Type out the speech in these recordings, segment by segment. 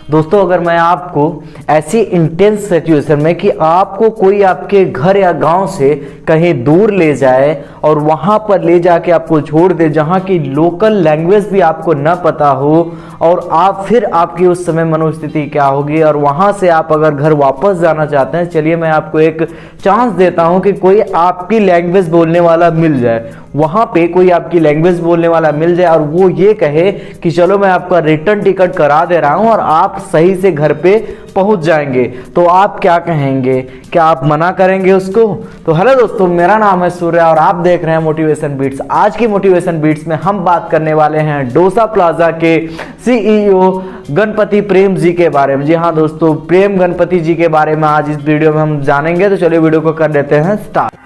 दोस्तों, अगर मैं आपको ऐसी इंटेंस सिचुएशन में कि आपको कोई आपके घर या गांव से कहीं दूर ले जाए और वहां पर ले जाके आपको छोड़ दे, जहां की लोकल लैंग्वेज भी आपको न पता हो, और आप फिर आपकी उस समय मनोस्थिति क्या होगी, और वहां से आप अगर घर वापस जाना चाहते हैं, चलिए मैं आपको एक चांस देता हूं कि कोई आपकी लैंग्वेज बोलने वाला मिल जाए, वहां पे कोई आपकी लैंग्वेज बोलने वाला मिल जाए और वो ये कहे कि चलो मैं आपका रिटर्न टिकट करा दे रहा हूं और आप सही से घर पे पहुंच जाएंगे, तो आप क्या कहेंगे? क्या आप मना करेंगे उसको? तो हेलो दोस्तों, मेरा नाम है सूर्य और आप देख रहे हैं मोटिवेशन बीट्स। आज की मोटिवेशन बीट्स में हम बात करने वाले हैं डोसा प्लाजा के सीईओ गणपति प्रेम जी के बारे में। जी हाँ दोस्तों, प्रेम गणपति जी के बारे में आज इस वीडियो में हम जानेंगे। तो चलिए वीडियो को कर देते हैं स्टार्ट।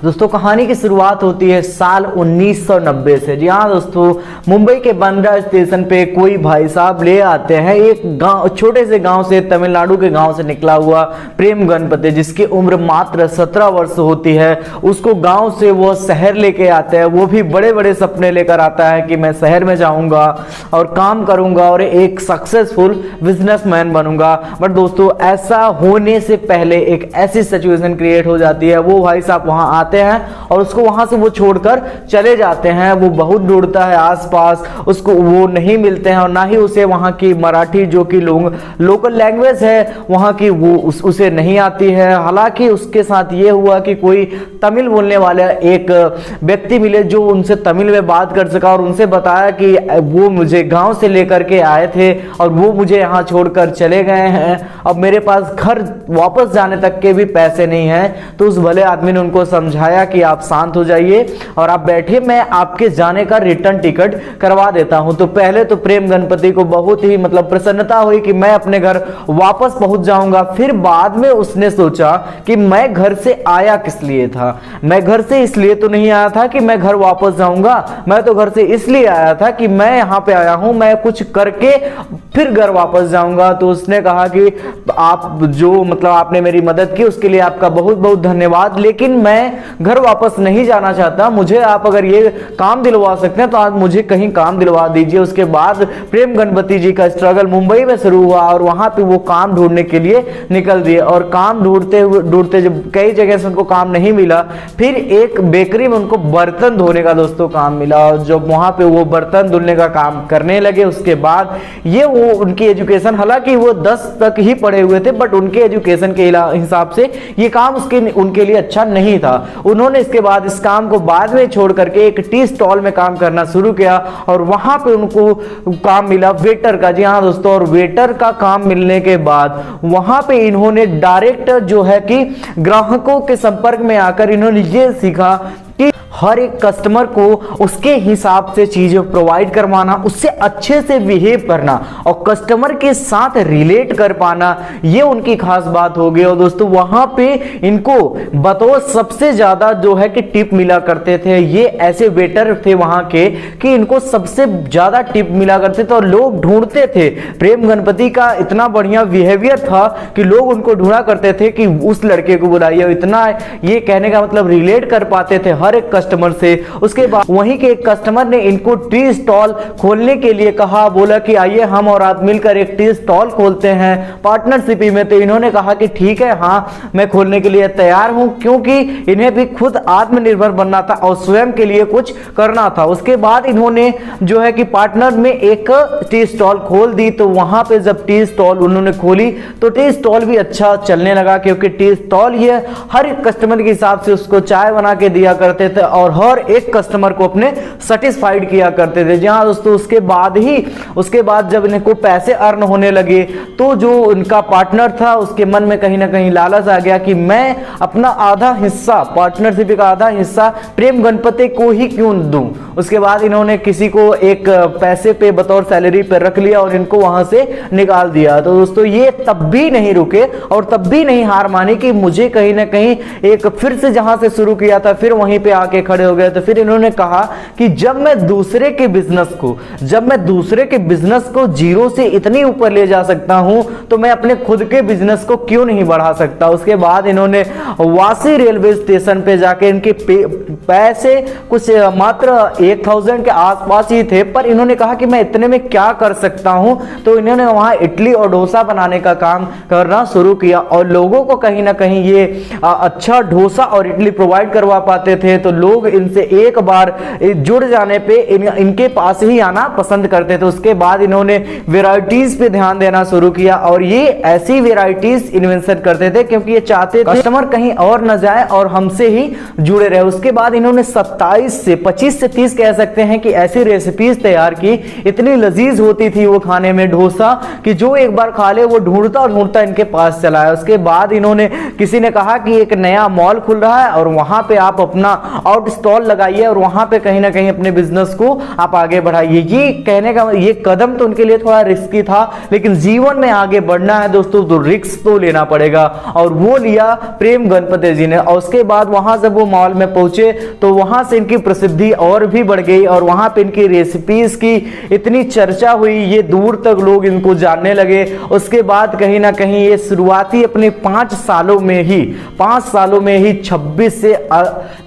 दोस्तों, कहानी की शुरुआत होती है साल 1990 से। जी हाँ दोस्तों, मुंबई के बांद्रा स्टेशन पे कोई भाई साहब ले आते हैं एक गांव, छोटे से गांव से, तमिलनाडु के गांव से निकला हुआ प्रेम गणपति, जिसकी उम्र मात्र 17 वर्ष होती है। उसको गांव से वो शहर लेके आते हैं, वो भी बड़े बड़े सपने लेकर आता है कि मैं शहर में जाऊंगा और काम करूंगा और एक सक्सेसफुल बिजनेसमैन बनूंगा। बट दोस्तों, ऐसा होने से पहले एक ऐसी सिचुएशन क्रिएट हो जाती है। वो भाई साहब वहां आते हैं और उसको वहां से वो छोड़कर चले जाते हैं। वो बहुत ढूंढता है आसपास, उसको वो नहीं मिलते हैं और ना ही उसे वहां की मराठी, जो कि लोकल लैंग्वेज है वहां की, वो उसे नहीं आती है। हालांकि उसके साथ ये हुआ कि कोई तमिल बोलने वाले एक व्यक्ति मिले जो उनसे तमिल में बात कर सका और उनसे बताया कि वो मुझे गांव से लेकर के आए थे और वो मुझे यहाँ छोड़कर चले गए हैं। अब मेरे पास घर वापस जाने तक के भी पैसे नहीं हैं। तो उस भले आदमी ने उनको समझाया कि आप शांत हो जाइए और आप बैठिए, मैं आपके जाने का रिटर्न टिकट करवा देता हूं। तो पहले तो प्रेम गणपति को बहुत ही प्रसन्नता हुई कि मैं अपने घर वापस पहुंच जाऊंगा। फिर बाद में उसने सोचा कि मैं घर से आया किस लिए था। मैं घर से इसलिए तो नहीं आया था कि मैं घर वापस जाऊंगा, मैं तो घर से इसलिए आया था कि मैं यहां पे आया हूं, मैं कुछ करके फिर घर वापस जाऊंगा। तो उसने कहा कि आप जो आपने मेरी मदद की उसके लिए आपका बहुत बहुत धन्यवाद, लेकिन मैं घर वापस नहीं जाना चाहता। मुझे आप अगर ये काम दिलवा सकते हैं तो आज मुझे कहीं काम दिलवा दीजिए। उसके बाद प्रेम गणपति जी का स्ट्रगल मुंबई में शुरू हुआ और वहां पे वो काम ढूंढने के लिए निकल दिए। और काम ढूंढते जब कई जगह से उनको काम नहीं मिला, फिर एक बेकरी में उनको बर्तन धोने का दोस्तों काम मिला और जब वहां पे वो बर्तन धुलने का काम करने लगे, उसके बाद ये वो उनकी एजुकेशन, हालांकि वो 10 तक ही पढ़े हुए थे, बट उनके एजुकेशन के हिसाब से ये काम उनके लिए अच्छा नहीं था। उन्होंने इसके बाद इस काम को बाद में छोड़ करके एक टी स्टॉल में काम करना शुरू किया और वहां पे उनको काम मिला वेटर का। जी हाँ दोस्तों, और वेटर का काम मिलने के बाद वहां पे इन्होंने डायरेक्ट जो है कि ग्राहकों के संपर्क में आकर इन्होंने ये सीखा कि हर एक कस्टमर को उसके हिसाब से चीजें प्रोवाइड करवाना, उससे अच्छे से बिहेव करना और कस्टमर के साथ रिलेट कर पाना, ये उनकी खास बात हो गई। और दोस्तों, वहां पे इनको बतौर सबसे ज्यादा जो है कि टिप मिला करते थे। ये ऐसे वेटर थे वहां के कि इनको सबसे ज्यादा टिप मिला करते थे और लोग ढूंढते थे। प्रेम गणपति का इतना बढ़िया बिहेवियर था कि लोग उनको ढूंढा करते थे कि उस लड़के को बुलाइए। इतना ये कहने का रिलेट कर पाते थे हर एक कस्टमर से। उसके बाद वहीं के एक कस्टमर ने इनको टी स्टॉल खोलने के लिए कहा, बोला कि आइए हम और आप मिलकर एक टी स्टॉल खोलते हैं पार्टनरशिप में। तो इन्होंने कहा कि ठीक है, हाँ मैं खोलने के लिए तैयार हूं, क्योंकि इन्हें भी खुद आत्मनिर्भर बनना था और स्वयं के लिए कुछ करना था। उसके बाद इन्होंने जो है कि पार्टनर में एक टी स्टॉल खोल दी। तो वहां पे जब टी स्टॉल उन्होंने खोली तो टी स्टॉल भी अच्छा चलने लगा, क्योंकि टी स्टॉल ये हर एक कस्टमर के हिसाब से उसको चाय बना के दिया करते थे और हर एक कस्टमर को अपने सेटिस्फाइड किया करते थे। जी हाँ दोस्तों, उसके बाद जब इनको पैसे अर्न होने लगे तो जो उनका पार्टनर था उसके मन में कहीं ना कहीं लालच आ गया कि मैं अपना आधा हिस्सा, पार्टनरशिप का आधा हिस्सा प्रेम गणपति को ही क्यों दूं। उसके बाद इन्होंने किसी को एक पैसे पे बतौर सैलरी पे रख लिया और इनको वहां से निकाल दिया। तो दोस्तों, ये तब भी नहीं रुके और तब भी नहीं हार मानी कि मुझे कहीं ना कहीं एक फिर से जहां से शुरू किया था फिर वहीं पे आके खड़े हो गए। तो फिर इन्होंने कहा कि जब मैं दूसरे के बिजनेस को जीरो से इतनी ऊपर ले जा सकता हूं तो मैं अपने खुद के बिजनेस को क्यों नहीं बढ़ा सकता। उसके बाद इन्होंने वासी रेलवे स्टेशन पे जाके इनके पैसे कुछ मात्र 1000 के आसपास ही थे, पर इन्होंने कहा कि मैं इतने में क्या कर सकता हूं। तो इन्होंने वहां इडली और डोसा बनाने का काम करना शुरू किया और लोगों को कहीं ना कहीं ये अच्छा डोसा और इडली प्रोवाइड करवा पाते थे, तो लोग इनसे एक बार जुड़ जाने पे इनके पास ही आना पसंद करते थे। उसके बाद इन्होंने वेराइटीज पे ध्यान देना शुरू किया और ये ऐसी वेराइटीज इन्वेंशन करते थे क्योंकि ये चाहते थे कस्टमर कहीं और न जाए और हमसे ही जुड़े रहे। उसके बाद इन्होंने 27 से 25 से 30 कह सकते हैं कि ऐसी रेसिपीज तैयार की, इतनी लजीज होती थी वो खाने में डोसा कि जो एक बार खा ले वो ढूंढता इनके पास चला है। उसके बाद इन्होंने किसी ने कहा कि एक नया मॉल खुल रहा है और वहां पे आप अपना आउट स्टॉल लगाइए और वहां पे कहीं ना कहीं अपने बिजनेस को आप आगे बढ़ाइए। ये कहने का ये कदम तो उनके लिए थोड़ा रिस्की था, लेकिन जीवन में आगे बढ़ना है दोस्तों तो रिस्क तो लेना पड़ेगा और वो लिया प्रेम गणपति जी ने। और उसके बाद वहां जब वो मॉल में पहुंचे तो वहां से इनकी प्रसिद्धि और भी बढ़ गई और वहां पे इनकी रेसिपीज की इतनी चर्चा हुई, ये दूर तक लोग इनको जानने लगे। उसके बाद कहीं ना कहीं ये शुरुआती अपने 5 सालों में ही 26 से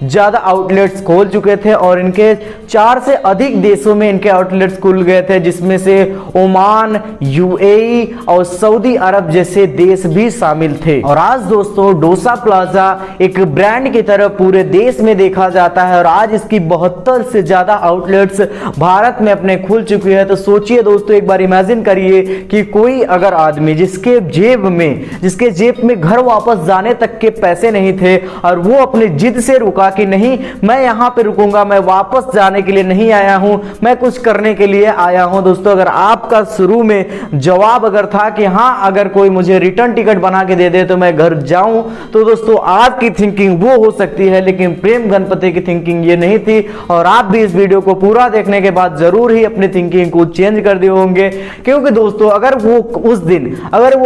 ज्यादा आउटलेट्स खोल चुके थे और इनके 4 से अधिक देशों में इनके आउटलेट्स खुल गए थे, जिसमें से ओमान, यूएई और सऊदी अरब जैसे देश भी शामिल थे। और आज दोस्तों डोसा प्लाजा एक ब्रांड की तरह पूरे देश में देखा जाता है और आज इसकी 72 से ज्यादा आउटलेट्स भारत में अपने खुल चुकी है। तो सोचिए दोस्तों, एक बार इमेजिन करिए कि कोई अगर आदमी जिसके जेब में घर वापस जाने तक के पैसे नहीं थे और वो अपनी जिद से रुका कि नहीं मैं यहां पे रुकूंगा, मैं वापस जाने के लिए नहीं आया हूं, मैं कुछ करने के लिए आया हूं। दोस्तों अगर आपका शुरू में जवाब अगर था कि हां अगर कोई मुझे रिटर्न टिकट बना के दे दे तो मैं घर जाऊं, तो दोस्तों आपकी थिंकिंग वो हो सकती है, लेकिन प्रेम गणपति की थिंकिंग ये नहीं थी। और आप भी इस वीडियो को पूरा देखने के बाद जरूर ही अपनी थिंकिंग को चेंज कर दिए होंगे, क्योंकि दोस्तों अगर वो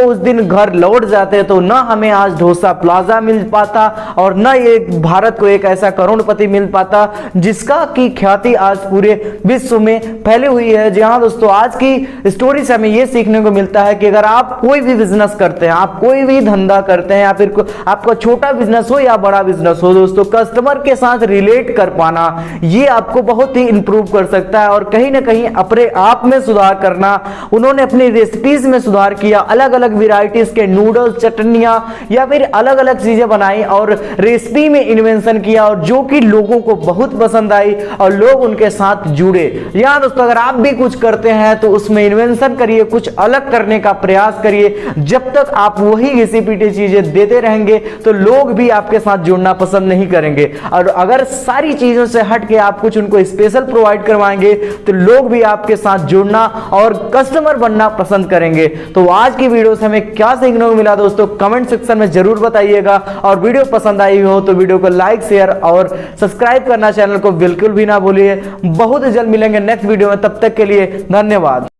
उस दिन घर लौट जाते तो ना हमें आज डोसा प्लाजा मिल पाता और ना ये भारत को एक ऐसा करोड़पति मिल पाता जिसका की ख्याति आज पूरे विश्व में फैली हुई है। जी हाँ दोस्तों, आज की स्टोरी से हमें यह सीखने को मिलता है कि अगर आप कोई भी बिजनेस करते हैं, आप कोई भी धंधा करते हैं या फिर आपका छोटा बिजनेस हो या बड़ा बिजनेस हो, दोस्तों कस्टमर के साथ रिलेट कर पाना ये आपको बहुत ही इंप्रूव कर सकता है और कहीं ना कहीं अपने आप में सुधार करना। उन्होंने अपनी रेसिपीज में सुधार किया, अलग अलग वेराइटीज के नूडल्स, चटनियां या फिर अलग अलग चीजें बनाई और रेसिपी में इन्वेंशन किया और जो कि लोगों को बहुत पसंद आई और लोग उनके साथ जुड़े। यहां दोस्तों अगर आप भी कुछ करते हैं तो उसमें इन्वेंशन करिए, कुछ अलग करने का प्रयास करिए। जब तक आप वही घिसी पीटी चीजें देते रहेंगे तो लोग भी आपके साथ जुड़ना पसंद नहीं करेंगे और अगर सारी चीजों से हट के आप कुछ उनको स्पेशल प्रोवाइड करवाएंगे तो लोग भी आपके साथ जुड़ना और कस्टमर बनना पसंद करेंगे। तो आज की वीडियो से हमें क्या सीखने को मिला दोस्तों कमेंट सेक्शन में जरूर बताइएगा और वीडियो पसंद आई हो तो वीडियो को लाइक, शेयर और सब्सक्राइब करना चैनल को बिल्कुल भी ना भूलिए। बहुत जल्द मिलेंगे नेक्स्ट वीडियो में, तब तक के लिए धन्यवाद।